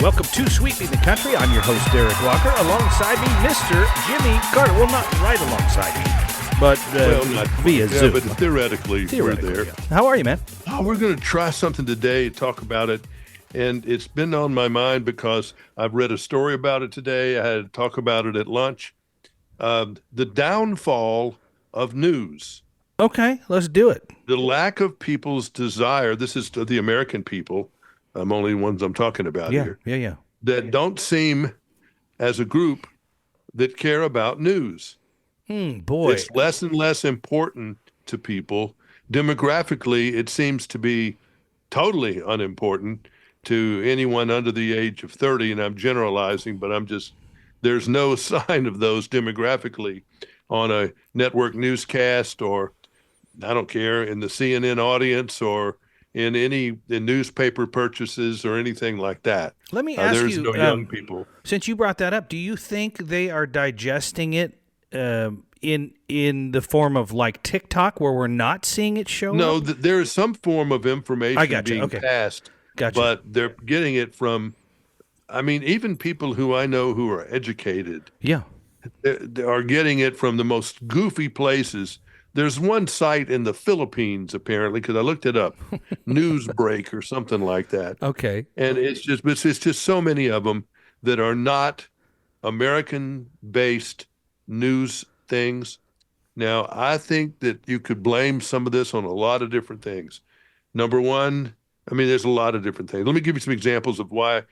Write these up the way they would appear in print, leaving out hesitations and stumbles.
Welcome to Sweeping the Country. I'm your host, Derek Walker. Alongside me, Mr. Jimmy Carter. Well, not right alongside me, but not via Zoom. but theoretically, we're there. Yeah. How are you, man? Oh, we're going to try something today, talk about it. And it's been on my mind because I've read a story about it today. I had to talk about it at lunch. The downfall of news. Okay, let's do it. The lack of people's desire. This is to the American people. I'm only ones I'm talking about here. Yeah. That don't seem, as a group, that care about news. Boy. It's less and less important to people. Demographically, it seems to be totally unimportant to anyone under the age of 30, and I'm generalizing, but there's no sign of those demographically on a network newscast or, I don't care, in the CNN audience or in newspaper purchases or anything like that. Let me ask there's you, no young people. Since you brought that up, do you think they are digesting it in the form of like TikTok, where we're not seeing it show No, up? there is some form of information being passed, but they're getting it from, even people who I know who are educated, they are getting it from the most goofy places. There's one site in the Philippines, apparently, because I looked it up, Newsbreak or something like that. Okay. And it's just so many of them that are not American-based news things. Now, I think that you could blame some of this on a lot of different things. Number one, there's a lot of different things. Let me give you some examples of why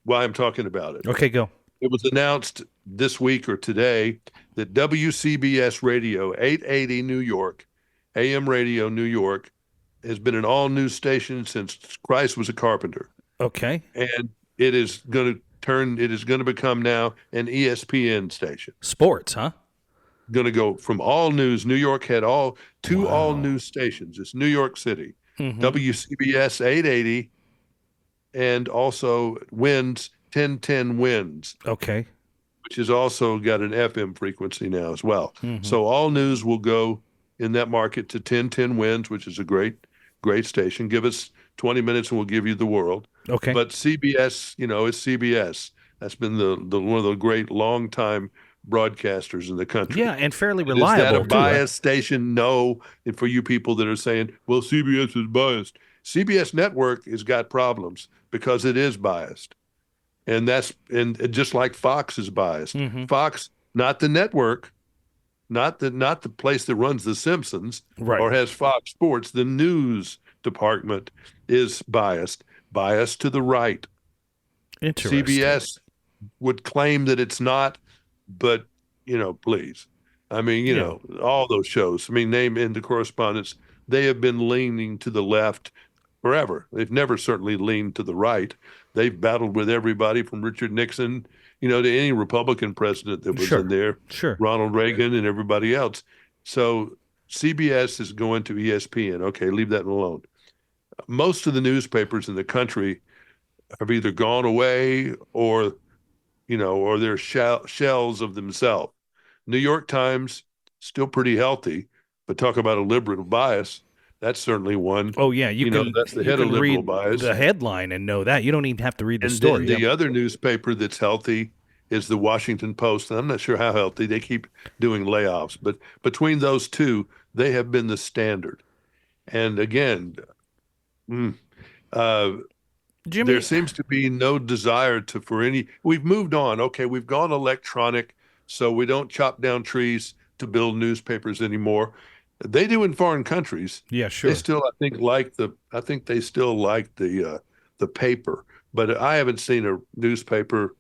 I'm talking about it. Okay, go. It was announced this week or today that WCBS Radio, 880 New York, AM radio New York, has been an all-news station since Christ was a carpenter. Okay. And it is going to become now an ESPN station. Sports, huh? Going to go from all news. New York had all news stations. It's New York City. Mm-hmm. WCBS 880 and also WINS 1010 WINS. Okay. Which has also got an FM frequency now as well. Mm-hmm. So all news will go in that market to 1010 WINS, which is a great station. Give us 20 minutes and we'll give you the world. Okay. But CBS, it's CBS. That's been one of the great long-time broadcasters in the country. Yeah, and fairly reliable. Is that a biased station? No. And for you people that are saying, well, CBS is biased. CBS Network has got problems because it is biased. And just like Fox is biased. Mm-hmm. Fox, not the network, not the place that runs The Simpsons, right, or has Fox Sports. The news department is biased to the right. Interesting. CBS would claim that it's not, but please, all those shows. Name in the correspondence, they have been leaning to the left forever. They've never certainly leaned to the right. They've battled with everybody from Richard Nixon, to any Republican president that was in there, Ronald Reagan and everybody else. So CBS is going to ESPN. Okay, leave that alone. Most of the newspapers in the country have either gone away or they're shells of themselves. New York Times, still pretty healthy, but talk about a liberal bias. That's certainly one. Oh, yeah. That's the head of liberal bias. The headline and know that. You don't even have to read the story. And the other newspaper that's healthy is the Washington Post. And I'm not sure how healthy. They keep doing layoffs. But between those two, they have been the standard. And again, Jimmy, there seems to be no desire for any. We've moved on. Okay, we've gone electronic, so we don't chop down trees to build newspapers anymore. They do in foreign countries. Yeah, sure. They still, I think they still like the paper, but I haven't seen a newspaper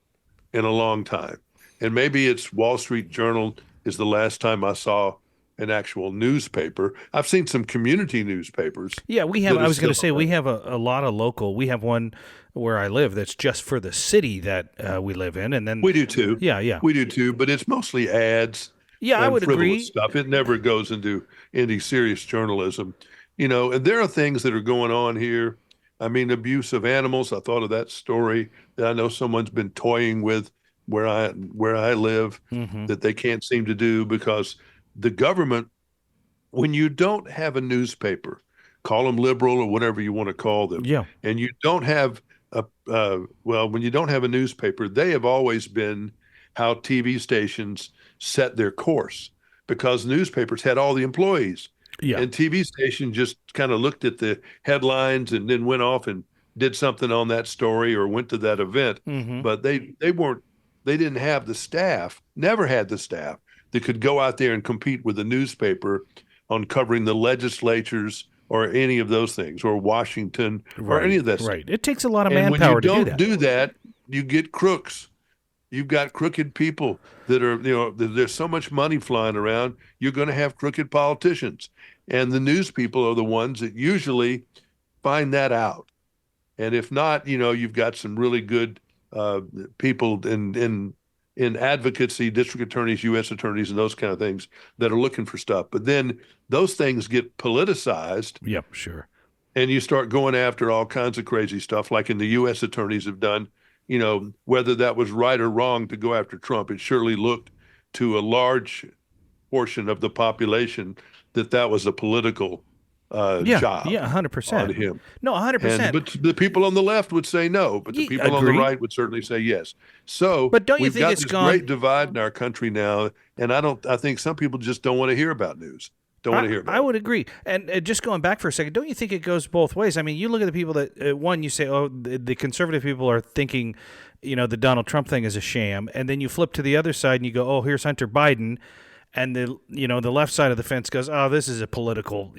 in a long time. And maybe it's Wall Street Journal is the last time I saw an actual newspaper. I've seen some community newspapers. Yeah, we have. I was going to say we have a lot of local. We have one where I live that's just for the city that we live in, and then we do too. Yeah, we do too. But it's mostly ads. Yeah, I would agree. Stuff. It never goes into any serious journalism. And there are things that are going on here. Abuse of animals. I thought of that story that I know someone's been toying with where I live, mm-hmm. that they can't seem to do because the government, when you don't have a newspaper, call them liberal or whatever you want to call them, and you don't have well, when you don't have a newspaper, they have always been how TV stations set their course because newspapers had all the employees. Yeah. And TV station just kind of looked at the headlines and then went off and did something on that story or went to that event. Hmm. But they didn't have the staff, never had the staff that could go out there and compete with the newspaper on covering the legislatures or any of those things or Washington or any of that stuff. Right. It takes a lot of And when you manpower to do don't that. do that, you get crooks. You've got crooked people that are, there's so much money flying around, you're going to have crooked politicians. And the news people are the ones that usually find that out. And if not, you've got some really good people in advocacy, district attorneys, U.S. attorneys, and those kind of things that are looking for stuff. But then those things get politicized. Yep, sure. And you start going after all kinds of crazy stuff, like in the U.S. attorneys have done. Whether that was right or wrong to go after Trump, it surely looked to a large portion of the population that was a political job. Yeah, 100%. On him. No, 100%. But the people on the left would say no, but the people on the right would certainly say yes. So but don't you we've think got it's this gone... great divide in our country now, and I think some people just don't want to hear about news. Don't want to hear about I would agree. And just going back for a second, don't you think it goes both ways? I mean, you look at the people that, one, you say, oh, the conservative people are thinking, the Donald Trump thing is a sham. And then you flip to the other side and you go, oh, here's Hunter Biden. And the left side of the fence goes, oh, this is a political,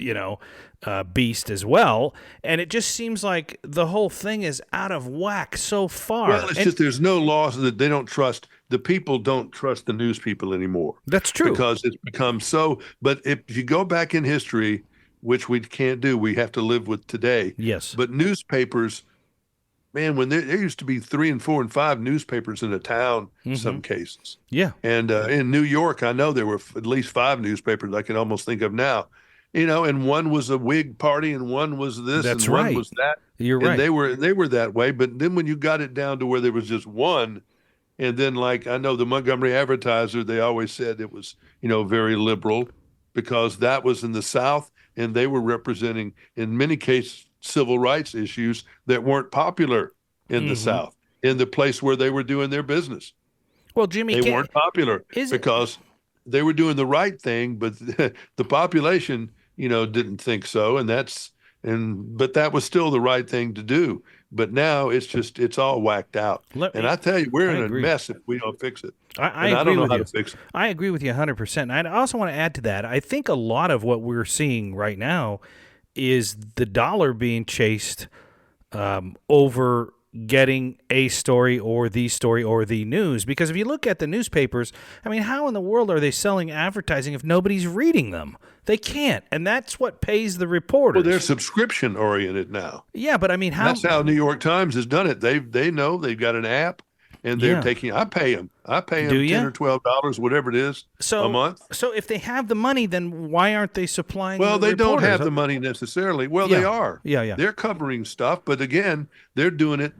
beast as well. And it just seems like the whole thing is out of whack so far. Well, it's just there's no laws that they don't trust. The people don't trust the news people anymore. That's true. Because it's become so. But if you go back in history, which we can't do, we have to live with today. Yes. But newspapers, man, when there used to be 3 and 4 and 5 newspapers in a town, in some cases. Yeah. And in New York, I know there were at least 5 newspapers I can almost think of now. And one was a Whig party, and one was this, That's and right. one was that. You're right. And they were that way. But then when you got it down to where there was just one, and then like I know the Montgomery Advertiser, they always said it was very liberal because that was in the South, and they were representing in many cases civil rights issues that weren't popular in the South, in the place where they were doing their business. Well, Jimmy, they weren't popular because they were doing the right thing, but the population, didn't think so, but that was still the right thing to do. But now it's all whacked out. And I tell you, we're in a mess if we don't fix it. I don't know how to fix it. I agree with you 100%. I also want to add to that. I think a lot of what we're seeing right now is the dollar being chased over getting a story or the news. Because if you look at the newspapers, I mean, how in the world are they selling advertising if nobody's reading them? They can't. And that's what pays the reporters. Well, they're subscription oriented now. Yeah, but I mean, that's how New York Times has done it. They know they've got an app. And they're taking. I pay them $10 or $12, whatever it is, a month. So if they have the money, then why aren't they supplying? Well, they reporters? don't have the money necessarily. Well, they are. Yeah. They're covering stuff, but again, they're doing it.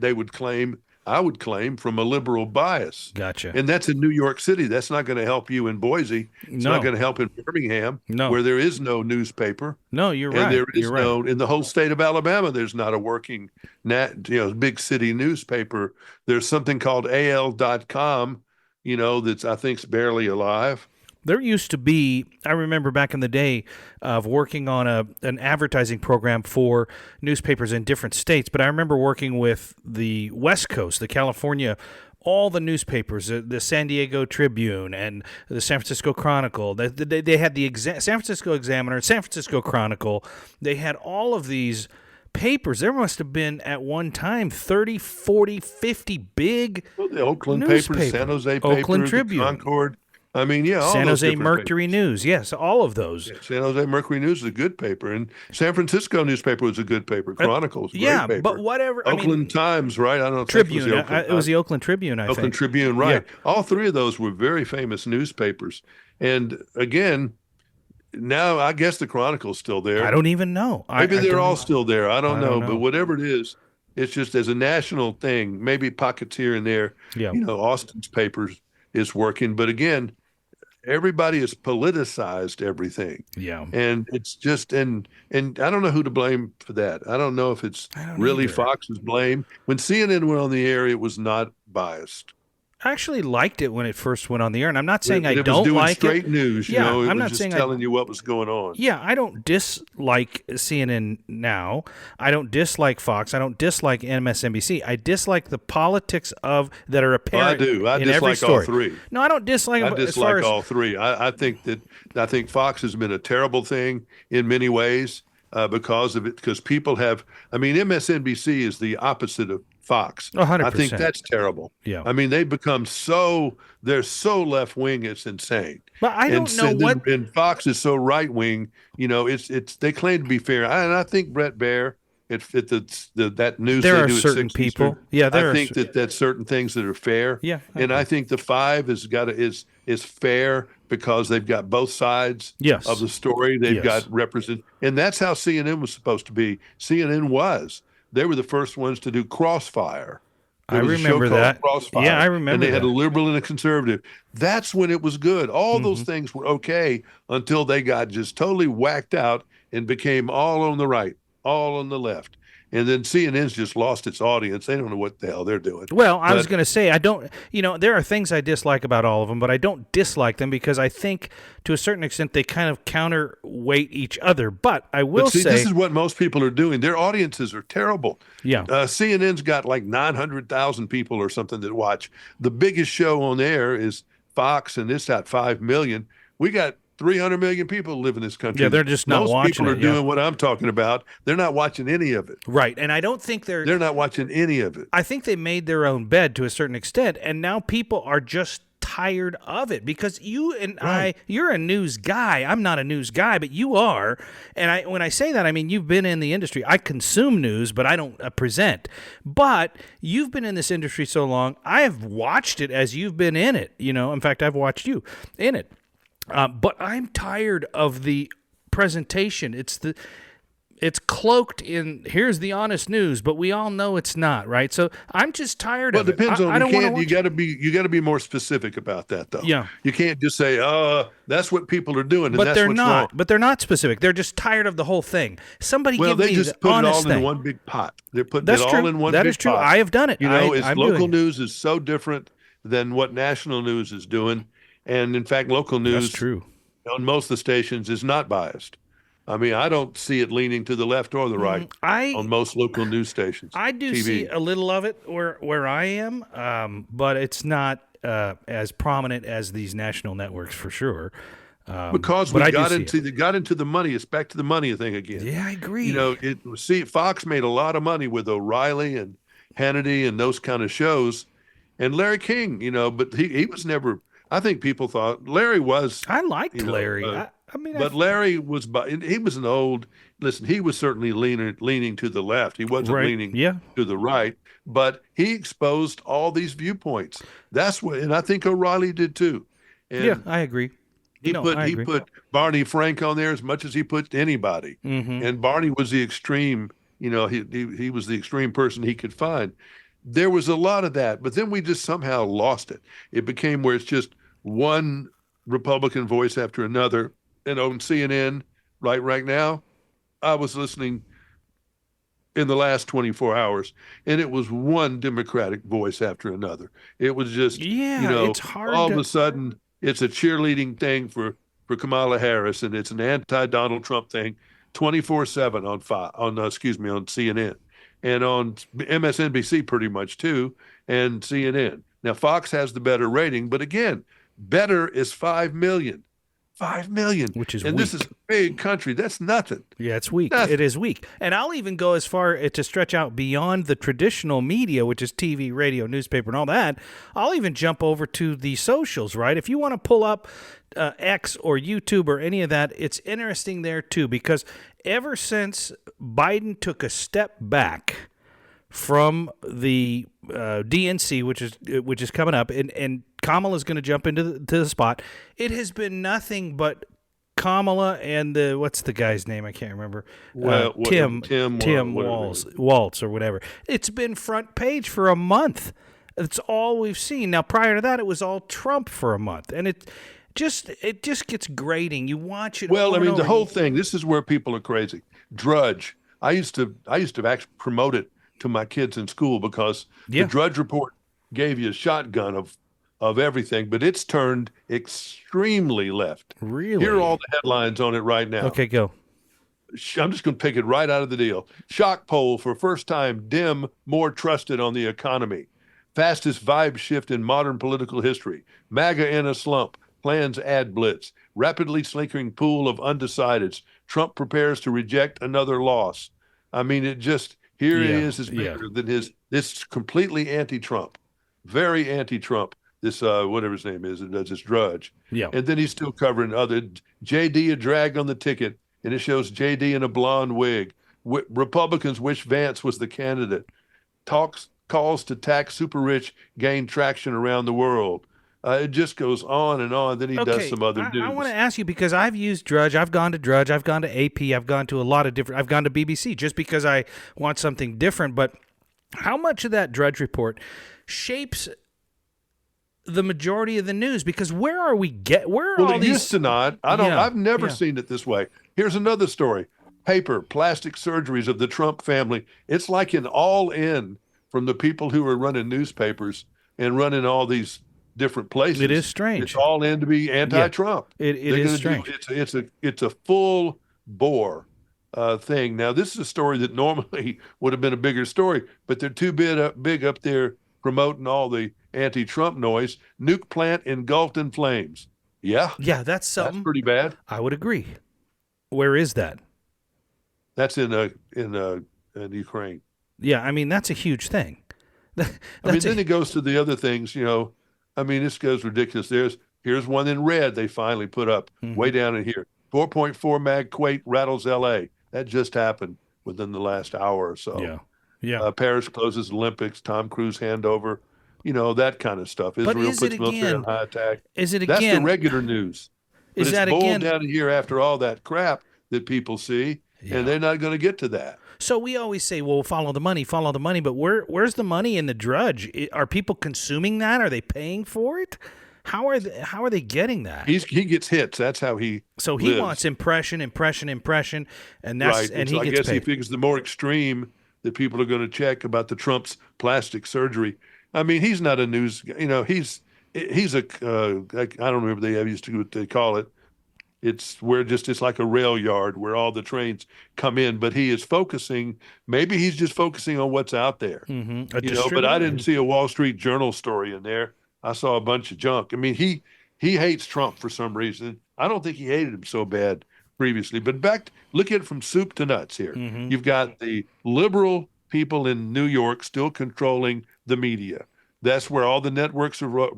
I would claim, from a liberal bias. Gotcha. And that's in New York City. That's not going to help you in Boise. It's not going to help in Birmingham, where there is no newspaper. No, you're right. And there is in the whole state of Alabama, there's not a working, big city newspaper. There's something called AL.com, that's I think's barely alive. There used to be, I remember back in the day of working on an advertising program for newspapers in different states, but I remember working with the West Coast, the California, all the newspapers, the San Diego Tribune and the San Francisco Chronicle. They had the San Francisco Examiner, San Francisco Chronicle. They had all of these papers. There must have been at one time 30, 40, 50 big the Oakland newspapers. Papers, San Jose Papers, Oakland Tribune. The Concord. I mean, all San those Jose different Mercury papers. News. Yes, all of those. Yeah, San Jose Mercury News is a good paper, and San Francisco newspaper was a good paper. Chronicle's a great paper. But whatever. Oakland Times, right? I don't know. Tribune. It was the Oakland Tribune, I think. Oakland Tribune, right. Yeah. All 3 of those were very famous newspapers. And again, now I guess the Chronicle's still there. I don't even know. Maybe they're all still there. I don't know. But whatever it is, it's just as a national thing, maybe pockets here and there. Yeah. Austin's papers is working. But again, everybody has politicized everything. Yeah. And it's just and I don't know who to blame for that. I don't know if it's I don't really either. Fox's blame. When CNN went on the air, it was not biased. I actually liked it when it first went on the air, and I'm not saying I It was don't doing like straight it. news, you Yeah, know, it I'm was not just saying telling you what was going on. Yeah, I don't dislike CNN now. I don't dislike Fox. I don't dislike MSNBC. I dislike the politics of that are Well, I apparent do. I in every dislike story. all three. No, I don't dislike I them as far dislike as all three. I think Fox has been a terrible thing in many ways because of it. Because people have, I mean, MSNBC is the opposite of Fox. 100%. I think that's terrible. Yeah. I mean, they've become they're so left wing, it's insane. But I And don't know what. and Fox is so right wing. You know, it's they claim to be fair, and I think Brett Baer at that news There they are do at certain 6 people. Eastern, Yeah, there I are. think that's certain things that are fair. Yeah, I and I agree. think the five is fair because they've got both sides Yes. of the story. They've Yes. got represent, and that's how CNN was supposed to be. CNN was. They were the first ones to do Crossfire. I There was a show remember called that. Crossfire, Yeah, I remember and they had that. a liberal and a conservative. That's when it was good. All Mm-hmm. those things were okay until they got just totally whacked out and became all on the right, all on the left. And then CNN's just lost its audience. They don't know what the hell they're doing. Well, I was But going to say, I don't, there are things I dislike about all of them, but I don't dislike them because I think to a certain extent they kind of counterweight each other. But I will see, say, this is what most people are doing. Their audiences are terrible. yeah, CNN's got like 900,000 people or something that watch. The biggest show on air is Fox, and it's at 5 million. We got 300 million people live in this country. Yeah, they're just not Most watching people are it, yeah. doing what I'm talking about. They're not watching any of it. right. And I don't think they're Not watching any of it. I think they made their own bed to a certain extent, and now people are just tired of it because you and Right. you're a news guy. I'm not a news guy, but you are. And when I say that, I mean you've been in the industry. I consume news, but I don't present. But you've been in this industry so long. I have watched it as you've been in it. In fact, I've watched you in it. But I'm tired of the presentation. It's cloaked in here's the honest news, but we all know it's not, right? So I'm just tired Well, of it depends it. on I don't want to you watch got to be more specific about that though. Yeah. You can't just say, that's what people are doing," and but that's they're what's not. wrong. But they're not specific. They're just tired of the whole thing. Somebody Well, give they me just the put it honest all thing. in one big pot. They're putting That's it all true. in one That big is true. pot. I have done it. You know, I'm local doing it. news is so different than what national news is doing. And in fact, local news That's true. on most of the stations is not biased. I mean, I don't see it leaning to the left or the right on most local news stations. I do TV. see a little of it where I am, but it's not as prominent as these national networks for sure. Because but we I do got see it. got into the money. It's back to the money thing again. Yeah, I agree. You know, Fox made a lot of money with O'Reilly and Hannity and those kind of shows, and Larry King. But he was never. I think people thought Larry was. I liked you know, Larry. I mean, But Larry was. He was an old. Listen, he was certainly leaning to the left. He wasn't Right, leaning yeah. to the right. But he exposed all these viewpoints. That's what, and I think O'Reilly did too. And yeah, I agree. He put Barney Frank on there as much as he put anybody. Mm-hmm. And Barney was the extreme, he was the extreme person he could find. There was a lot of that, but then we just somehow lost it. It became where it's just one Republican voice after another. And on CNN right now, I was listening in the last 24 hours, and it was one Democratic voice after another. It was just, it's hard all to... of a sudden, it's a cheerleading thing for Kamala Harris, and it's an anti-Donald Trump thing 24/7 on CNN, and on MSNBC pretty much too, and CNN. Now Fox has the better rating, but again, better is 5 million. 5 million, which is and weak. This is a big country. That's nothing. Yeah, it's weak. Nothing. It is weak. And I'll even go as far to stretch out beyond the traditional media, which is TV, radio, newspaper, and all that. I'll even jump over to the socials, right? If you want to pull up X or YouTube or any of that, it's interesting there too, because ever since Biden took a step back from the DNC, which is coming up, and Kamala's going to jump into the spot. It has been nothing but Kamala and what's the guy's name? I can't remember. Tim Waltz or whatever. It's been front page for a month. It's all we've seen. Now, prior to that, it was all Trump for a month, and it just gets grating. You watch it Well, over I and mean, the over. whole thing, this is where people are crazy. Drudge. I used to actually promote it to my kids in school because the Yeah, Drudge Report gave you a shotgun of everything, but it's turned extremely left. Here are all really. the headlines on it right now. Okay, go. I'm just going to pick it right out of the deal. Shock poll for first time, dim more trusted on the economy. Fastest vibe shift in modern political history. MAGA in a slump. Plans ad blitz. Rapidly slinking pool of undecideds. Trump prepares to reject another loss. I mean, it just, here it Yeah, is yeah, bigger than this completely anti-Trump, very anti-Trump, this, whatever his name is, it does this Drudge. yeah. And then he's still covering other, JD a drag on the ticket, and it shows JD in a blonde wig. Republicans wish Vance was the candidate. Calls to tax super rich gain traction around the world. It just goes on and on. Then he does Okay, some other I want to news. ask you because I've used Drudge. I've gone to Drudge. I've gone to AP. I've gone to a lot of different. I've gone to BBC just because I want something different. But how much of that Drudge report shapes the majority of the news? Because where are we where are Well, all it these? used to not. Yeah, I've never yeah. seen it this way. Here's another story. Paper, plastic surgeries of the Trump family. It's like an all in from the people who are running newspapers and running all these different places. It is It's strange. all in to be anti-Trump. It They're is going to strange. do it's a full bore thing. Now, this is a story that normally would have been a bigger story, but they're too big up there promoting all the anti-Trump noise. Nuke plant engulfed in flames. Yeah, Yeah, that's that's something. pretty bad. I would agree. Where is that? That's in Ukraine. Yeah, I mean that's a huge thing. I mean, That's then it goes to the other things. I mean, this goes ridiculous. Here's one in red they finally put up way down in here. 4.4 mag quake rattles L.A. That just happened within the last hour or so. yeah, yeah. Paris closes Olympics. Tom Cruise handover. That kind of stuff. But Israel is it puts military again? on high attack. Is it That's the again? regular news. But Is it's that boiled again? down in here after all that crap that people see, Yeah. and they're not going to get to that. So we always say, "Well, follow the money, follow the money." But where's the money in the Drudge? Are people consuming that? Are they paying for it? How are they getting that? He gets hits. That's how he So he lives. wants impression, and that's Right. and So he I gets guess he paid. figures the more extreme that people are going to check about the Trump's plastic surgery. I mean, he's not a news. He's a. I don't remember they used to what they call it. It's like a rail yard where all the trains come in, but he is focusing. Maybe he's just focusing on what's out there. A But I distributor? didn't see a Wall Street Journal story in there. I saw a bunch of junk. I mean, he hates Trump for some reason. I don't think he hated him so bad previously. But look at it from soup to nuts here. You've got the liberal people in New York still controlling the media. That's where all the networks are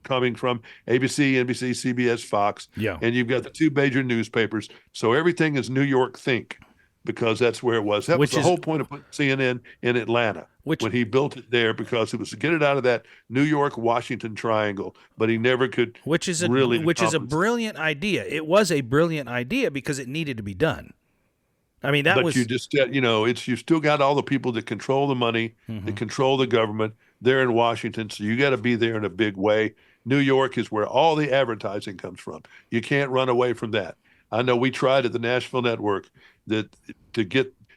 coming from: ABC, NBC, CBS, Fox. Yeah. And you've got the two major newspapers. So everything is New York Think, because that's where it was. That Which was the is- whole point of putting CNN in Atlanta when he built it there, because it was to get it out of that New York Washington triangle. But he never could Which is a really accomplish. brilliant idea. It was a brilliant idea because it needed to be done. I mean, that But was you just you still got all the people that control the money, that control the government. They're in Washington, so you got to be there in a big way. New York is where all the advertising comes from. You can't run away from that. I know we tried at the Nashville Network they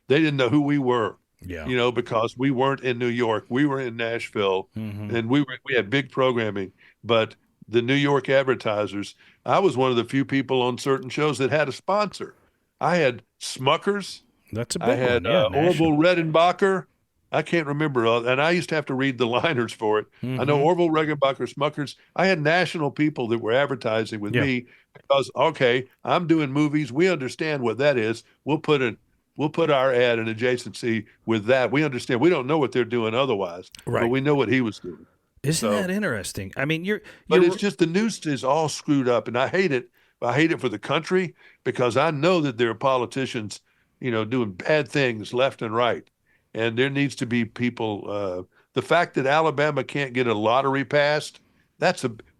didn't know who we were. yeah. Because we weren't in New York. We were in Nashville, and we had big programming. But the New York advertisers, I was one of the few people on certain shows that had a sponsor. I had Smuckers. That's a big I had one. Yeah, national. Orville Redenbacher. I can't remember, and I used to have to read the liners for it. I know Orville Redenbacher, Smuckers. I had national people that were advertising with Yeah. me because, okay, I'm doing movies. We understand what that is. We'll put our ad in adjacency with that. We understand. We don't know what they're doing otherwise, Right. but we know what he was doing. Isn't So- that interesting? I mean, But it's just the news is all screwed up, and I hate it. I hate it for the country because I know that there are politicians, doing bad things left and right, and there needs to be people. The fact that Alabama can't get a lottery passed,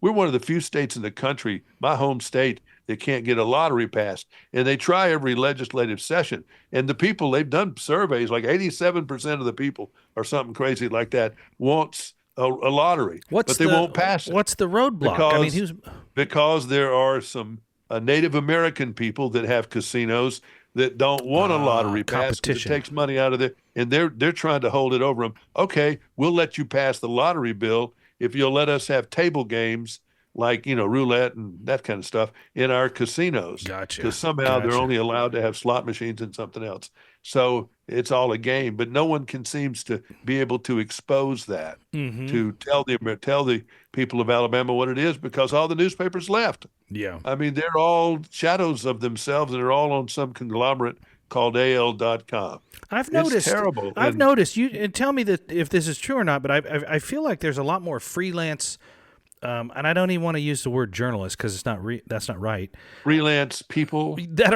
we're one of the few states in the country, my home state, that can't get a lottery passed, and they try every legislative session. And the people, they've done surveys, like 87% of the people or something crazy like that wants a lottery, but they won't pass it. What's the roadblock? I mean, Because- because there are some Native American people that have casinos that don't want a lottery pass because it Competition. takes money out of there, and they're trying to hold it over them. Okay, we'll let you pass the lottery bill if you'll let us have table games like roulette and that kind of stuff in our casinos, Gotcha. because somehow they're Gotcha. only allowed to have slot machines and something else. So it's all a game, but no one can seems to be able to expose that, Mm-hmm. to tell the people of Alabama what it is, because all the newspapers left. Yeah. I mean, they're all shadows of themselves, and they're all on some conglomerate called AL.com. I've It's noticed. terrible. I've noticed you, and tell me that if this is true or not. But I feel like there's a lot more freelance, and I don't even want to use the word journalist because it's not that's not right. Freelance people. That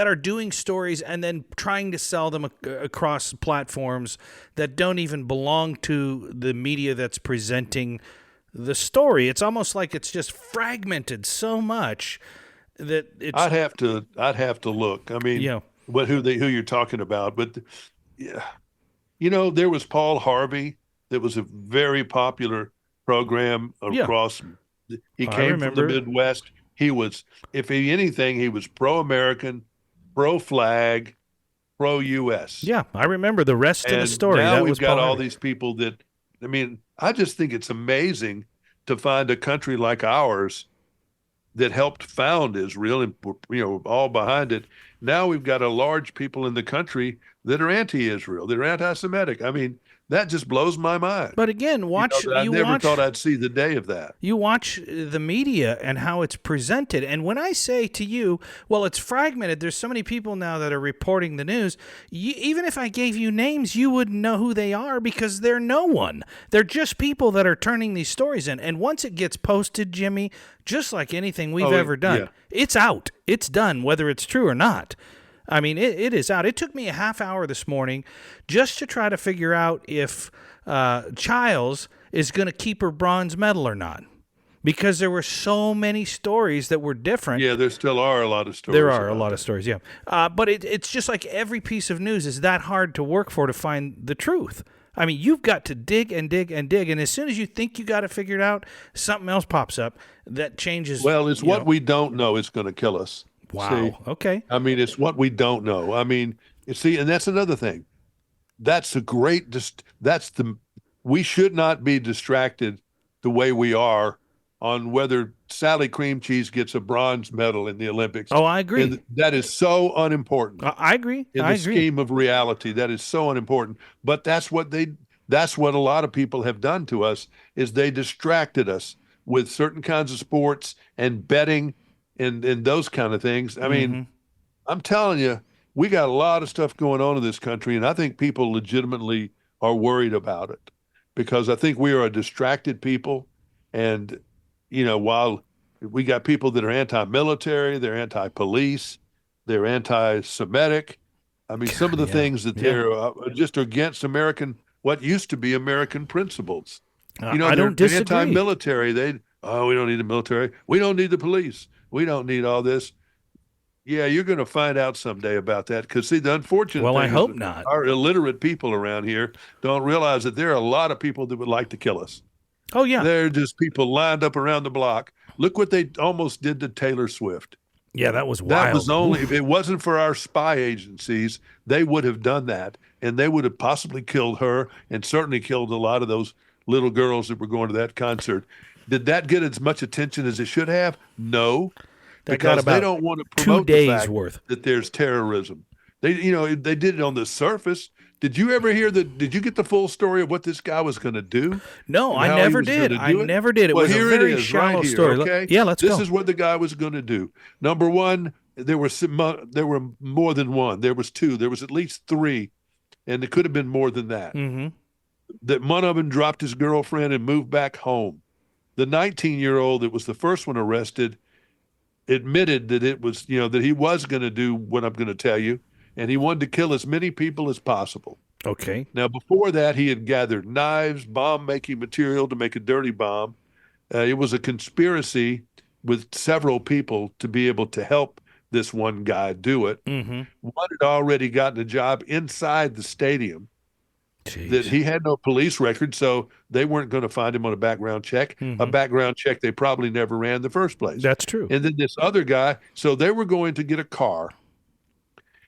are doing stories and then trying to sell them across platforms that don't even belong to the media that's presenting the story. It's almost like it's just fragmented so much that it's I'd have to look. I mean, yeah. who you're talking about, but yeah, there was Paul Harvey. That was a very popular program Yeah, across. He I came from the remember. Midwest. He was, anything, he was pro-American, pro-flag, pro-U.S. Yeah, I remember the rest of the And story. now That we've was got Paul all Harvey. these people that, I mean, I just think it's amazing to find a country like ours that helped found Israel and all behind it. Now we've got a large people in the country that are anti-Israel, that are anti-Semitic. I mean, that just blows my mind. But again, That I never thought I'd see the day of that. you watch the media and how it's presented. And when I say to you, well, it's fragmented, there's so many people now that are reporting the news, even if I gave you names, you wouldn't know who they are because they're no one. They're just people that are turning these stories in. And once it gets posted, Jimmy, just like anything we've Oh, ever done, yeah. it's out. It's done, whether it's true or not. I mean, it is out. It took me a half hour this morning just to try to figure out if Childs is going to keep her bronze medal or not, because there were so many stories that were different. Yeah, there still are a lot of stories. There are a about lot that. of stories, yeah. But it's just like every piece of news is that hard to work for to find the truth. I mean, you've got to dig and dig and dig, and as soon as you think you got it figured out, something else pops up that changes. Well, it's what we don't know is going to kill us. See, Wow. Okay. I mean, it's what we don't know. I mean, you see, and that's another thing. That's a great. That's the. We should not be distracted the way we are on whether Sally Cream Cheese gets a bronze medal in the Olympics. Oh, I agree. And that is so unimportant I agree. in I the agree. scheme of reality. That is so unimportant. But that's what a lot of people have done to us, is they distracted us with certain kinds of sports and betting and those kind of things. I mean, I'm telling you, we got a lot of stuff going on in this country, and I think people legitimately are worried about it, because I think we are a distracted people. And, while we got people that are anti-military, they're anti-police, they're anti-Semitic. I mean, some of the Yeah. things that Yeah. they're just against what used to be American principles. I They're don't disagree. anti-military. We don't need the military. We don't need the police. We don't need all this. Yeah, you're going to find out someday about that. Because, see, the unfortunate Well, I thing hope is not. our illiterate people around here don't realize that there are a lot of people that would like to kill us. Oh, yeah. They're just people lined up around the block. Look what they almost did to Taylor Swift. Yeah, that was wild. That was only, Oof. if it wasn't for our spy agencies, they would have done that. And they would have possibly killed her, and certainly killed a lot of those little girls that were going to that concert. Did that get as much attention as it should have? No, That got because they about don't want to 2 promote the days fact worth. that there's terrorism. They did it on the surface. Did you ever hear did you get the full story of what this guy was going to do? No, And I how he never was did. gonna I do it? never did. It Well, was a here very it is, shallow right here, story. okay? Yeah, let's This go. is what the guy was going to do. Number one, there were more than one. There was two. There was at least three, and it could have been more than that. Mm-hmm. That one of them dropped his girlfriend and moved back home. The 19-year-old that was the first one arrested admitted that it was, that he was going to do what I'm going to tell you, and he wanted to kill as many people as possible. Okay. Now, before that, he had gathered knives, bomb-making material to make a dirty bomb. It was a conspiracy with several people to be able to help this one guy do it. Mm-hmm. One had already gotten a job inside the stadium that Jeez. he had no police record, so they weren't going to find him on a background check. A Hmm. background check they probably never ran in the first place. That's true. And then this other guy, so they were going to get a car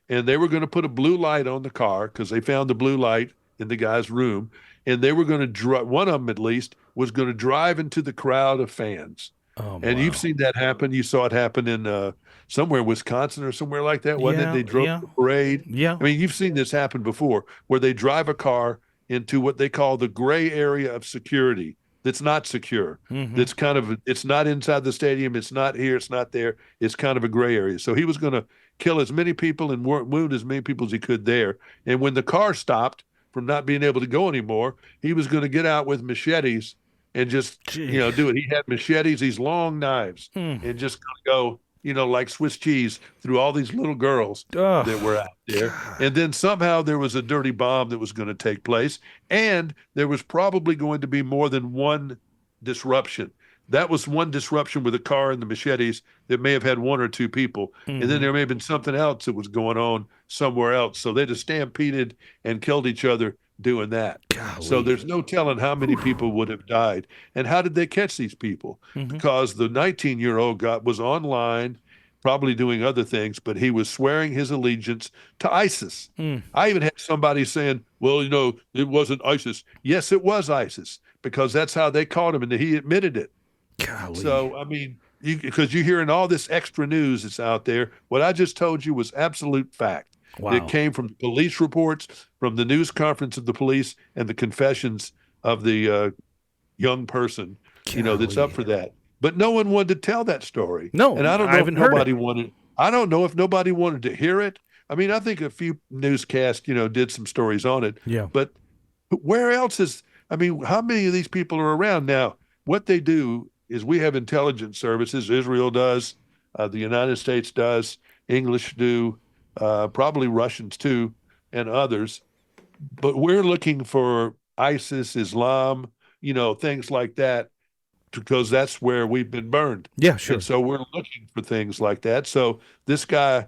and they were going to put a blue light on the car because they found the blue light in the guy's room. And they were going to drive, one of them at least, was going to drive into the crowd of fans. Oh, And you've wow. seen that happen. You saw it happen in somewhere in Wisconsin or somewhere like that, wasn't it? Yeah, They drove yeah, the parade. yeah. I mean, you've seen this happen before where they drive a car into what they call the gray area of security that's not secure. Hmm. That's kind of, it's not inside the stadium. It's not here. It's not there. It's kind of a gray area. So he was going to kill as many people and wound as many people as he could there. And when the car stopped from not being able to go anymore, he was going to get out with machetes and just, Gee. do it. He had machetes, these long knives, Mm. and just go, like Swiss cheese through all these little girls that Oh, were out there. God. And then somehow there was a dirty bomb that was going to take place. And there was probably going to be more than one disruption. That was one disruption with the car and the machetes that may have had one or two people. And then Hmm. there may have been something else that was going on somewhere else. So they just stampeded and killed each other doing that. So Golly. there's no telling how many people would have died. And how did they catch these people? Hmm. Because the 19-year-old guy was online, probably doing other things, but he was swearing his allegiance to ISIS. Mm. I even had somebody saying, well, it wasn't ISIS. Yes, it was ISIS, because that's how they caught him, and he admitted it. Golly. So, I mean, because you're hearing all this extra news that's out there. What I just told you was absolute fact. Wow. It came from police reports, from the news conference of the police, and the confessions of the young person, that's up Golly. for that. But no one wanted to tell that story. No, And I don't I know if haven't heard nobody it. wanted, I don't know if nobody wanted to hear it. I mean, I think a few newscasts, did some stories on it, Yeah. but where else I mean, how many of these people are around now? What they do is we have intelligence services. Israel does, the United States does, English do, probably Russians too, and others. But we're looking for ISIS, Islam, things like that, because that's where we've been burned. Yeah, sure. And so we're looking for things like that. So this guy,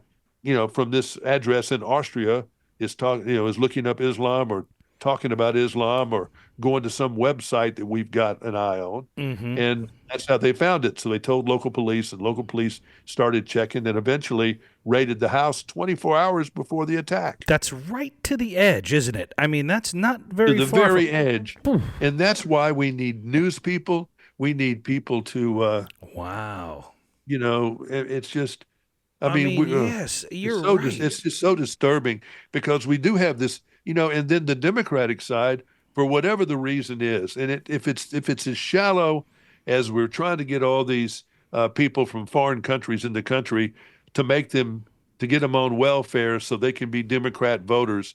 from this address in Austria is talking, is looking up Islam or talking about Islam or going to some website that we've got an eye on. Hmm. And that's how they found it. So they told local police, and local police started checking and eventually raided the house 24 hours before the attack. That's right to the edge, isn't it? I mean, that's not To very the far very from. edge. And that's why we need news people. We need people to, Wow. it's just, I I mean, mean, yes, you're right. it's just so disturbing because we do have this, and then the Democratic side, for whatever the reason is, and if it's as shallow as we're trying to get all these people from foreign countries in the country to get them on welfare so they can be Democrat voters,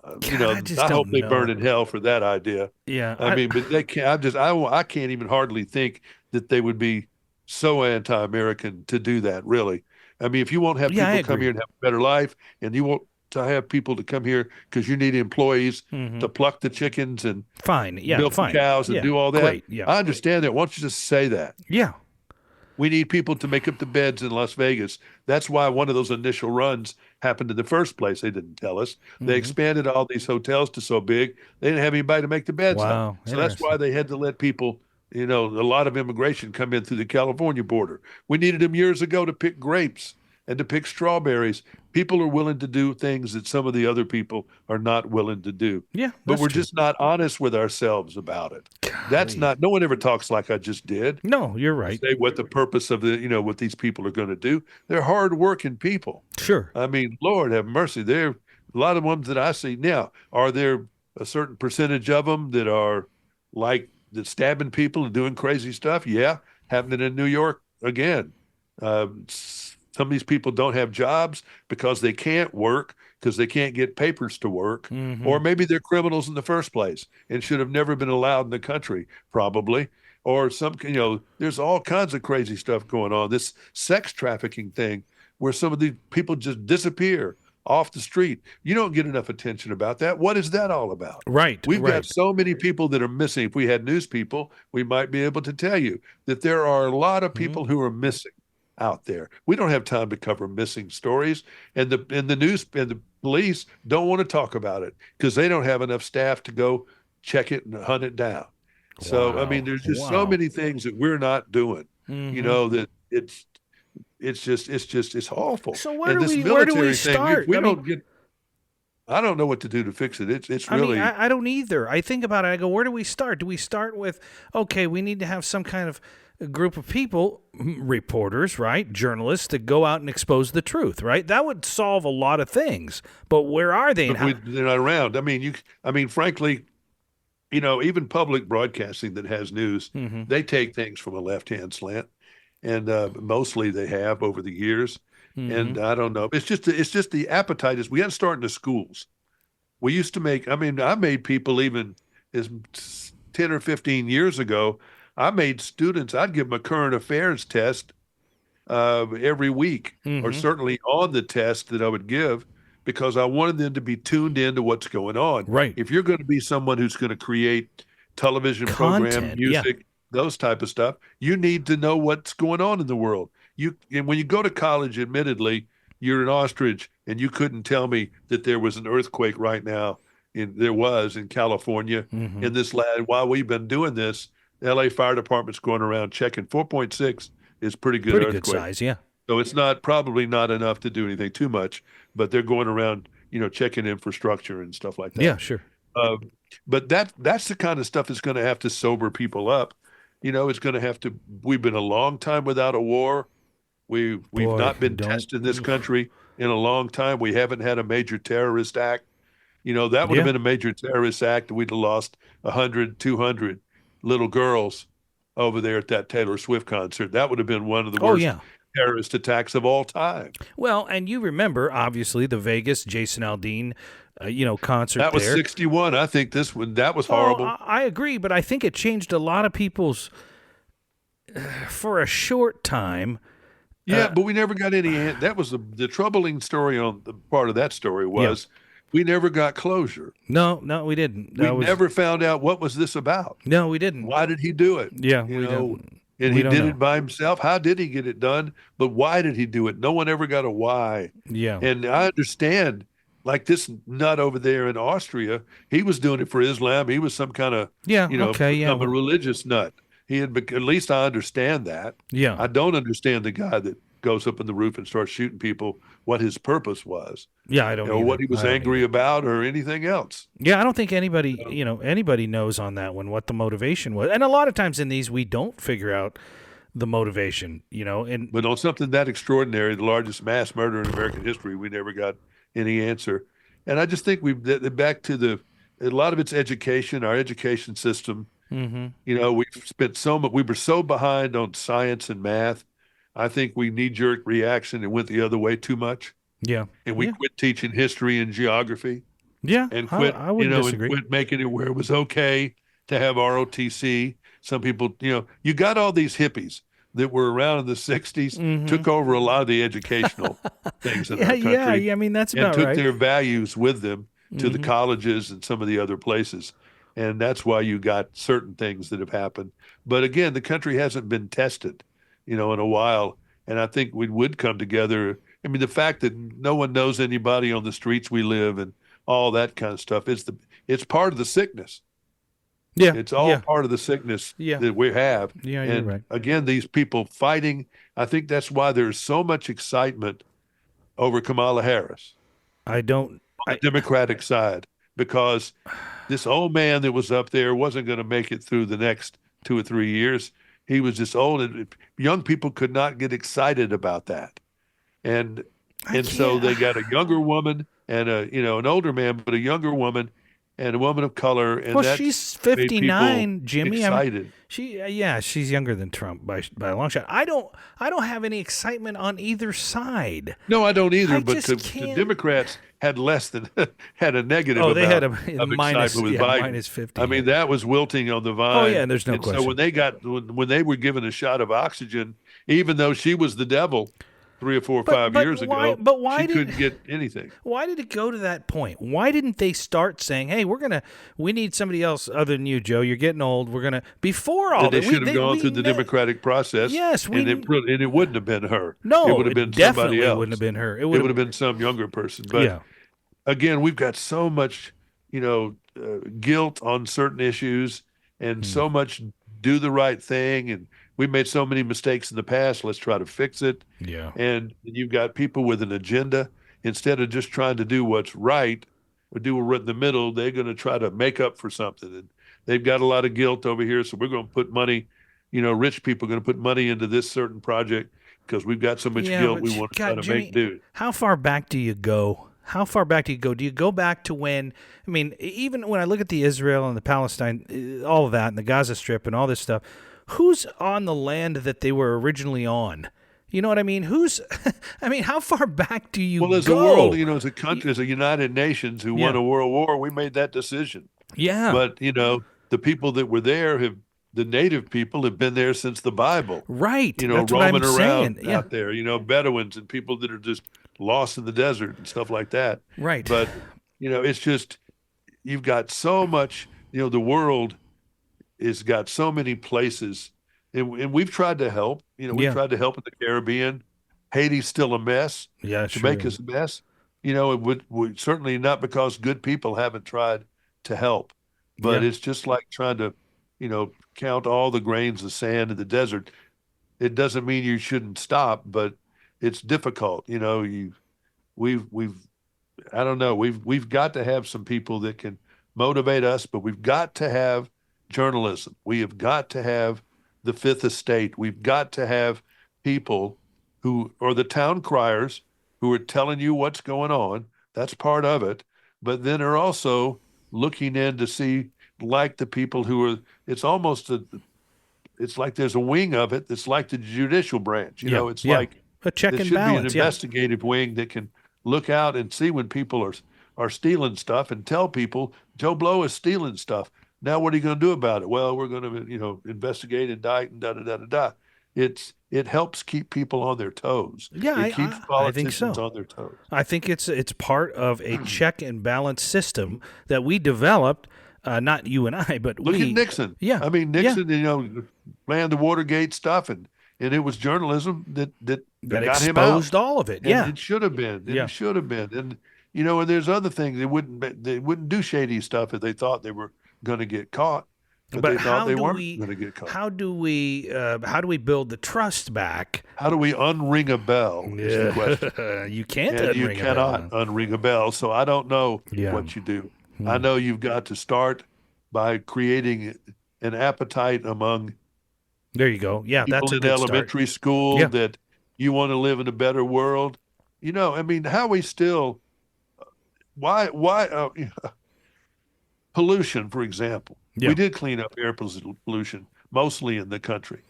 God, I just I hope don't they burn know. in hell for that idea. Yeah, I mean, but they can't. I can't even hardly think that they would be so anti-American to do that. Really, I mean, if you won't have yeah, I people come agree. here and have a better life, and you want to have people to come here because you need employees Hmm. to pluck the chickens and Fine. Yeah, milk the fine. cows and Yeah, do all that, great. Yeah, I understand that. Why don't you just say that? yeah. We need people to make up the beds in Las Vegas. That's why one of those initial runs happened in the first place. They didn't tell us. They Hmm. expanded all these hotels to so big, they didn't have anybody to make the beds up. Wow, So that's why interesting. they had to let people, a lot of immigration come in through the California border. We needed them years ago to pick grapes and to pick strawberries. People are willing to do things that some of the other people are not willing to do. Yeah, But that's we're true. just not honest with ourselves about it. That's Golly. not, no one ever talks like I just did, No, you're right. say what the purpose of what these people are going to do. They're hardworking people. Sure. I mean, Lord have mercy. There, a lot of ones that I see now. Are there a certain percentage of them that are like that stabbing people and doing crazy stuff? Yeah, happening in New York again. Some of these people don't have jobs because they can't work because they can't get papers to work, Hmm. or maybe they're criminals in the first place and should have never been allowed in the country, probably. Or there's all kinds of crazy stuff going on. This sex trafficking thing, where some of these people just disappear off the street. You don't get enough attention about that. What is that all about? Right. We've got Right. so many people that are missing. If we had news people, we might be able to tell you that there are a lot of Mhm. people who are missing. out there. We don't have time to cover missing stories, and the news and the police don't want to talk about it because they don't have enough staff to go check it and hunt it down. So I mean, Wow. there's just so Wow. many things that we're not doing. Hmm. That it's awful. So And this where do we military thing, if start? we don't get, I don't know what to do to fix it. It's I mean, really I don't either. I think about it. I go, where do we start? Do we start with, okay, we need to have some kind of group of people, reporters, right? Journalists that go out and expose the truth, right? That would solve a lot of things. But where are they? And but how? they're not around. I mean, frankly, even public broadcasting that has news, Hmm. they take things from a left-hand slant, and mostly they have over the years. Hmm. And I don't know. It's just the appetite is. We had to start in the schools. We used to make. I mean, I made people even as 10 or 15 years ago. I made students. I'd give them a current affairs test every week, or Hmm. certainly on the test that I would give, because I wanted them to be tuned into what's going on. Right. If you're going to be someone who's going to create television program, Content. Yeah. music, those type of stuff, you need to know what's going on in the world. And when you go to college, admittedly, you're an ostrich, and you couldn't tell me that there was an earthquake right now. There was in California Hmm. in this land. While we've been doing this, LA Fire Department's going around checking 4.6 is pretty good Pretty good earthquake. size. Yeah. So it's not probably not enough to do anything too much, but they're going around, checking infrastructure and stuff like Yeah, that. sure. Uh, but that's the kind of stuff that's going to have to sober people up. It's going to have to. We've been a long time without a war. We've Boy, not been don't. tested in this country in a long time. We haven't had a major terrorist act. That would have Yeah. been a major terrorist act. We'd have lost 100, 200 little girls over there at that Taylor Swift concert. That would have been one of the Oh, worst yeah. terrorist attacks of all time. Well, and you remember, obviously, the Vegas Jason Aldean, concert That was there. 61. I think this one, that was Oh, horrible. I agree, but I think it changed a lot of people's for a short time. Yeah, but we never got any. That was the troubling story on the part of that story Yeah. was we never got closure. No, we didn't. We That was never found out what was this about. no, we didn't. Why did he do it? Yeah, You we know, don't. and We he don't did know. it by himself. How did he get it done? But why did he do it? No one ever got a why. Yeah, And I understand, like this nut over there in Austria, he was doing it for Islam. He was some kind of, yeah. Okay, yeah, become a religious nut. At least I understand that. yeah, I don't understand the guy that goes up in the roof and starts shooting people, what his purpose was, yeah. I don't. Either. what he was I don't angry either. about or anything else. Yeah, I don't think anybody knows on that one what the motivation was. And a lot of times in these, we don't figure out the motivation. And But on something that extraordinary, the largest mass murder in American history, we never got any answer. And I just think back to a lot of it's education, our education system. hmm We've spent so much, we were so behind on science and math. I think we knee-jerk reaction and went the other way too much. yeah, And we yeah, quit teaching history and geography yeah. and I wouldn't and disagree. quit making it where it was okay to have ROTC. Some people, you got all these hippies that were around in the 60s, took over a lot of the educational things in Yeah, our yeah, country yeah. I mean, that's and about took right. their values with them to the Mhm. colleges and some of the other places. And that's why you got certain things that have happened. But again, the country hasn't been tested, in a while. And I think we would come together. I mean, the fact that no one knows anybody on the streets we live and all that kind of stuff it's part of the sickness. Yeah, It's all yeah, part of the sickness yeah, that we have. yeah. You're And right. again, these people fighting, I think that's why there's so much excitement over Kamala Harris I don't. on the Democratic side, because this old man that was up there wasn't going to make it through the next 2 or 3 years. He was just old, and young people could not get excited about that. And I so can't. they got a younger woman and an older man, but a younger woman and a woman of color, and Well, that she's made people 59, Jimmy. excited. Yeah, she's younger than Trump by a long shot. I don't have any excitement on either side. No, I don't either. I But just the can't. Democrats had less than had a negative Oh, they had amount a of minus, excitement with yeah, Biden. minus 50. I mean, that was wilting on the vine. Oh, yeah, there's no and question. So when they were given a shot of oxygen, even though she was the devil, But 3 or 4 or 5 years why? ago, But why she did couldn't get anything. why did it go to that point? Why didn't they start saying, "Hey, we need somebody else other than you, Joe. You're getting old. We're gonna." Before all Then they that, should have gone through the democratic process, yes, and it wouldn't have been her. It no, would have been it somebody definitely wouldn't have else. been her. It It would would have, have been some younger person. But yeah, again, we've got so much, guilt on certain issues, and mm, so much do the right thing. And we've made so many mistakes in the past. Let's try to fix it. yeah, And you've got people with an agenda. Instead of just trying to do what's right or do what's right in the middle, they're going to try to make up for something. And they've got a lot of guilt over here. So we're going to put money, rich people are going to put money into this certain project because we've got so much yeah. guilt we But want to try God, to Jimmy, make do. how far back do you go? How far back do you go? Do you go back to when? I mean, even when I look at the Israel and the Palestine, all of that, and the Gaza Strip and all this stuff, who's on the land that they were originally on? You know what I mean? Who's? I mean, how far back do you Well, as a go? world, as a country, as a United Nations who won Yeah. a world war, we made that decision. Yeah. But, the people that were there the native people have been there since the Bible, Right. That's what roaming I'm saying. around Yeah. out there, Bedouins and people that are just lost in the desert and stuff like that. Right. But, it's just, you've got so much, the world has got so many places, and we've tried to help, we've Yeah. tried to help in the Caribbean. Haiti's still a mess. Yeah. Sure. Jamaica's a mess. It would certainly not because good people haven't tried to help, but Yeah. it's just like trying to, count all the grains of sand in the desert. It doesn't mean you shouldn't stop, but it's difficult. We've I don't know. We've got to have some people that can motivate us, but we've got to have journalism. We have got to have the Fifth Estate. We've got to have people who are the town criers who are telling you what's going on. That's part of it. But then are also looking in to see, like the people who are, it's like there's a wing of it that's like the judicial branch. Yeah. It's Yeah. like A check there and should be an balance. Yeah. investigative wing that can look out and see when people are stealing stuff and tell people Joe Blow is stealing stuff. Now what are you going to do about it? Well, we're going to investigate, indict, and da da da da da. It helps keep people on their toes. Yeah, It keeps I think so. politicians on their toes. I think it's part of a check and balance system that we developed. Not you and I, but Look we. at Nixon. Yeah. I mean, Yeah. Nixon, planned the Watergate stuff, and it was journalism that That got him out. exposed all of it. And Yeah. it should have been. And Yeah. it should have been. And and there's other things they wouldn't do shady stuff if they thought they were going to get caught, but they thought they weren't going to get caught. How do we build the trust back? How do we unring a bell? Is the question. You can't And you unring a cannot bell. unring a bell. So I don't know Yeah. what you do. Hmm. I know you've got to start by creating an appetite among There you go. Yeah, people that's a in good start. elementary school Yeah. that you want to live in a better world. I mean, how we still, why, pollution, for example. Yeah. We did clean up air pollution, mostly in the country,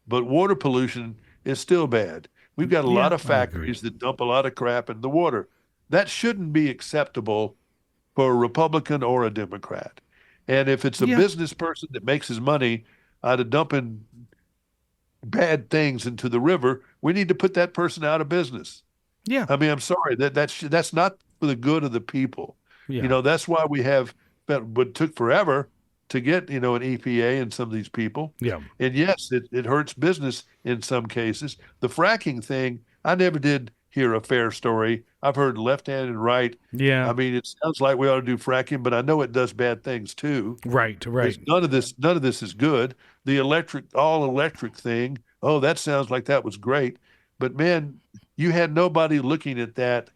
but water pollution is still bad. We've got a lot of I agree. factories that dump a lot of crap in the water. That shouldn't be acceptable for a Republican or a Democrat. And if it's a Yeah. business person that makes his money out of dumping bad things into the river, we need to put that person out of business. Yeah. I mean, I'm sorry that's not for the good of the people. Yeah. That's why we have, but it took forever to get, an EPA and some of these people. Yeah. And yes, it hurts business in some cases. The fracking thing, I never did hear a fair story. I've heard left hand and right. Yeah. I mean, it sounds like we ought to do fracking, but I know it does bad things too. Right. Right. None of this is good. The all electric thing, oh, that sounds like that was great. But man, you had nobody looking at that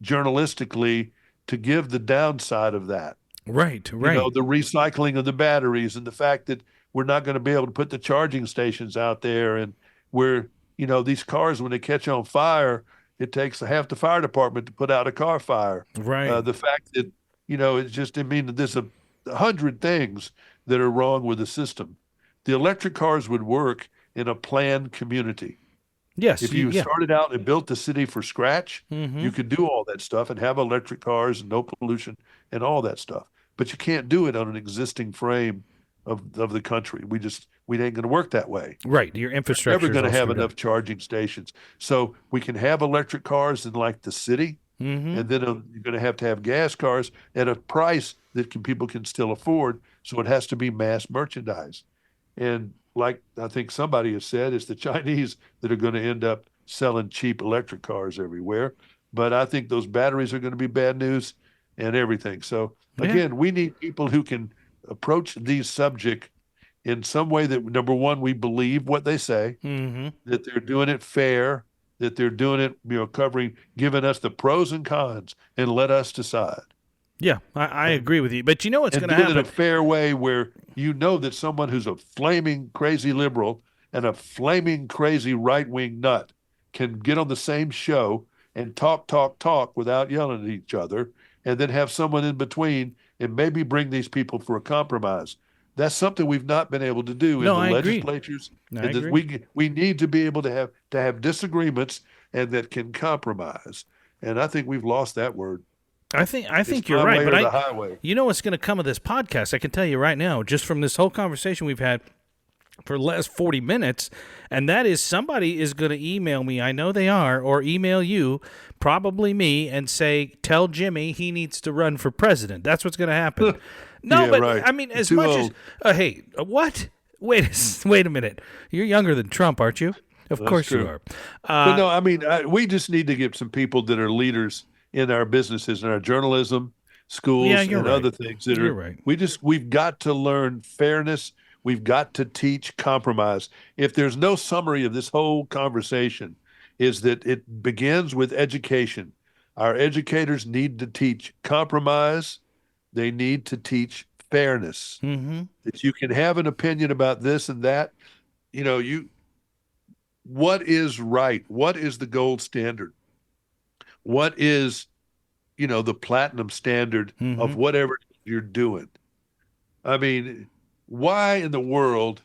journalistically to give the downside of that. Right. Right. The recycling of the batteries and the fact that we're not going to be able to put the charging stations out there. And where, these cars, when they catch on fire, it takes half the fire department to put out a car fire. Right. The fact that, there's 100 things that are wrong with the system. The electric cars would work in a planned community. Yes. If you started out and built the city from scratch, Mhm. you could do all that stuff and have electric cars and no pollution and all that stuff. But you can't do it on an existing frame of the country. We ain't going to work that way. Right. Your infrastructure Never is going to all have screwed enough up. charging stations. So we can have electric cars in like the city, Mm-hmm. and then you're going to have gas cars at a price that people can still afford. So it has to be mass merchandise. And like I think somebody has said, it's the Chinese that are going to end up selling cheap electric cars everywhere. But I think those batteries are going to be bad news and everything. So Yeah. again, we need people who can approach these subject in some way that, number one, we believe what they say, Mm-hmm. that they're doing it fair, that they're doing it, covering, giving us the pros and cons, and let us decide. Yeah, I agree with you. But you know what's And going to do it in a happen? fair way where you know that someone who's a flaming crazy liberal and a flaming crazy right-wing nut can get on the same show and talk without yelling at each other, and then have someone in between and maybe bring these people for a compromise. That's something we've not been able to do in No, the I agree. legislatures. I And that agree. we need to be able to have disagreements and that can compromise. And I think we've lost that word. I think It's you're my right. way But or the highway. you know what's going to come of this podcast? I can tell you right now, just from this whole conversation we've had for the last 40 minutes, and that is somebody is going to email me, I know they are, or email you, probably me, and say, tell Jimmy he needs to run for president. That's what's going to happen. No, Yeah, but right. I mean, as Too much old. as, hey, what? Wait a minute. You're younger than Trump, aren't you? Of course you true. are. But no, I mean, we just need to get some people that are leaders in our businesses and our journalism schools Yeah, and you're right. other things that You're are, right. we've got to learn fairness. We've got to teach compromise. If there's no summary of this whole conversation, is that it begins with education. Our educators need to teach compromise. They need to teach fairness. Mm-hmm. That you can have an opinion about this and that. What is right? What is the gold standard? What is, the platinum standard of whatever you're doing? I mean, why in the world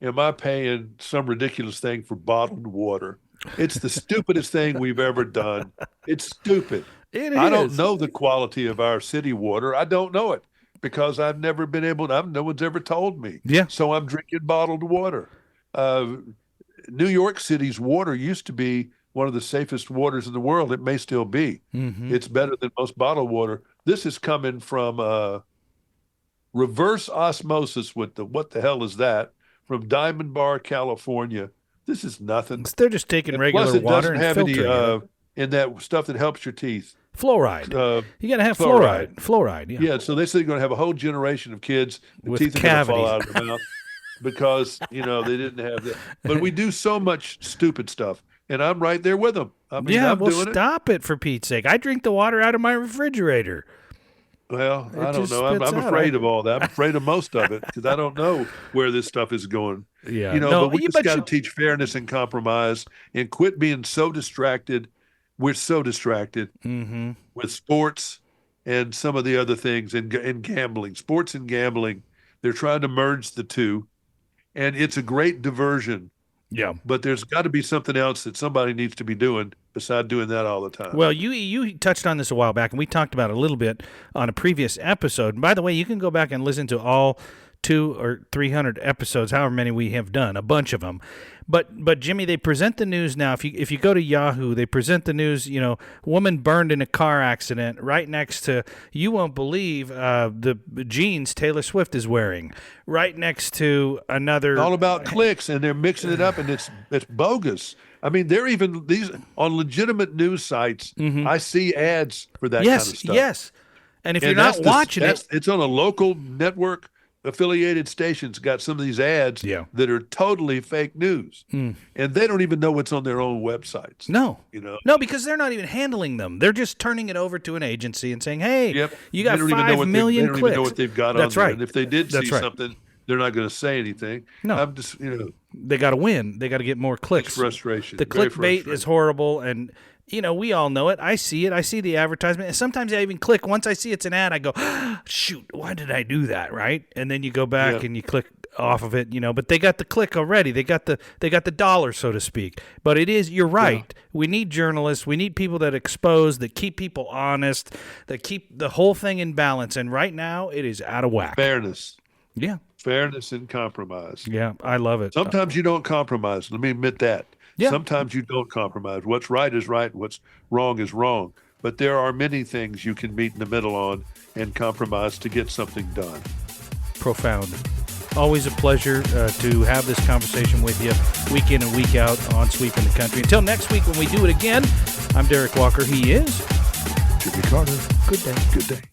am I paying some ridiculous thing for bottled water? It's the stupidest thing we've ever done. It's stupid. It I don't is. know the quality of our city water. I don't know it because I've never been able to, no one's ever told me. Yeah. So I'm drinking bottled water. New York City's water used to be one of the safest waters in the world. It may still be. Mm-hmm. It's better than most bottled water. This is coming from reverse osmosis with what the hell is that? From Diamond Bar, California. This is nothing. They're just taking And regular plus, it water doesn't and have any filtering it. in that stuff that helps your teeth. Fluoride. You got to have fluoride. Fluoride, yeah. Yeah, so they say they're going to have a whole generation of kids, the With teeth are going to fall cavities. out of their mouth because, they didn't have that. But we do so much stupid stuff, and I'm right there with them. I mean, Yeah, I'm well, doing it. stop it for Pete's sake. I drink the water out of my refrigerator. Well, I don't just know. I'm spits out. afraid of all that. I'm afraid of most of it because I don't know where this stuff is going. Yeah. But we just but got to teach fairness and compromise and quit being so distracted. We're so distracted Mm-hmm. with sports and some of the other things and gambling. Sports and gambling, they're trying to merge the two, and it's a great diversion. Yeah. But there's got to be something else that somebody needs to be doing besides doing that all the time. Well, you touched on this a while back, and we talked about it a little bit on a previous episode. And by the way, you can go back and listen to all 200 or 300 episodes, however many we have done, a bunch of them. But Jimmy, they present the news now. If you go to Yahoo, they present the news. Woman burned in a car accident right next to, you won't believe, the jeans Taylor Swift is wearing. Right next to another. All about clicks, and they're mixing it up, and it's bogus. I mean, they're even these on legitimate news sites. I see ads for that kind of stuff. Yes. And if you're And not watching it, it's on a local network affiliated stations got some of these ads Yeah. that are totally fake news, and they don't even know what's on their own websites. no. No, because they're not even handling them. They're just turning it over to an agency and saying, "Hey, Yep. you got They don't even know 5 what million they don't clicks." even know what they've got That's on there. right. And if they did see That's right. something, they're not going to say anything. No. I'm just, They got to win. They got to get more clicks. it's frustration. The Very clickbait frustrating. is horrible, and we all know it. I see it. I see the advertisement, and sometimes I even click. Once I see it's an ad, I go, "Shoot, why did I do that?" Right? And then you go back Yeah. and you click off of it. But they got the click already. They got the dollar, so to speak. But you're right. We need journalists. We need people that expose, that keep people honest, that keep the whole thing in balance. And right now, it is out of whack. Fairness. Yeah. Fairness and compromise. Yeah, I love it. Sometimes you don't compromise. Let me admit that. Yeah. Sometimes you don't compromise. What's right is right. What's wrong is wrong. But there are many things you can meet in the middle on and compromise to get something done. Profound. Always a pleasure to have this conversation with you week in and week out on Sweeping the Country. Until next week when we do it again, I'm Derek Walker. He is Jimmy Carter. Good day. Good day.